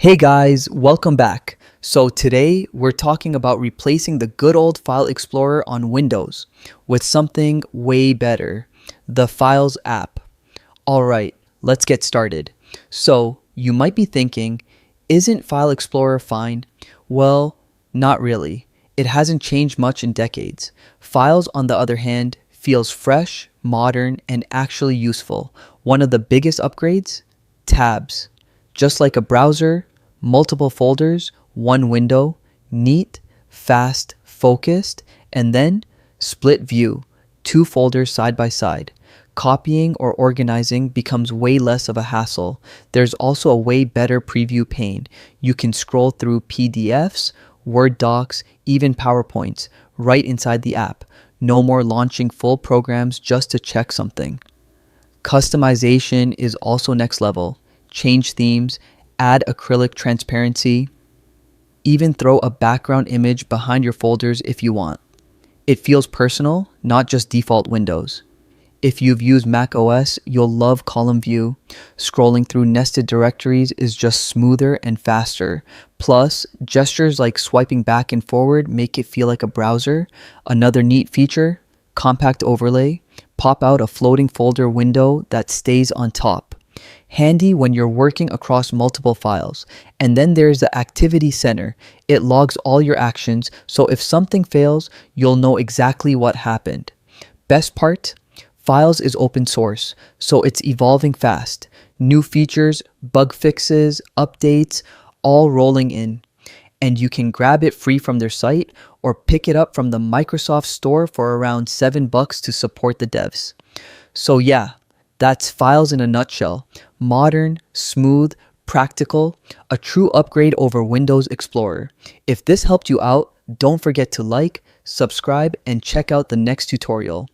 Hey guys, welcome back. So today we're talking about replacing the good old File Explorer on Windows with something way better, the Files app. Alright, let's get started. So you might be thinking, isn't File Explorer fine? Well, not really. It hasn't changed much in decades. Files, on the other hand, feels fresh, modern, and actually useful. One of the biggest upgrades? Tabs. Just like a browser, multiple folders, one window, neat, fast, focused, and then split view, two folders side by side. Copying or organizing becomes way less of a hassle. There's also a way better preview pane. You can scroll through PDFs, Word docs, even PowerPoints right inside the app. No more launching full programs just to check something. Customization is also next level. Change themes, add acrylic transparency, even throw a background image behind your folders if you want. It feels personal, not just default windows. If you've used Mac OS, you'll love column view. Scrolling through nested directories is just smoother and faster. Plus, gestures like swiping back and forward make it feel like a browser. Another neat feature, compact overlay. Pop out a floating folder window that stays on top. Handy when you're working across multiple files. And then there's the Activity Center. It logs all your actions, so if something fails, you'll know exactly what happened. Best part? Files is open source, so it's evolving fast. New features, bug fixes, updates, all rolling in. And you can grab it free from their site or pick it up from the Microsoft Store for around $7 to support the devs. So yeah, that's Files in a nutshell. Modern, smooth, practical, a true upgrade over Windows Explorer. If this helped you out, don't forget to like, subscribe, and check out the next tutorial.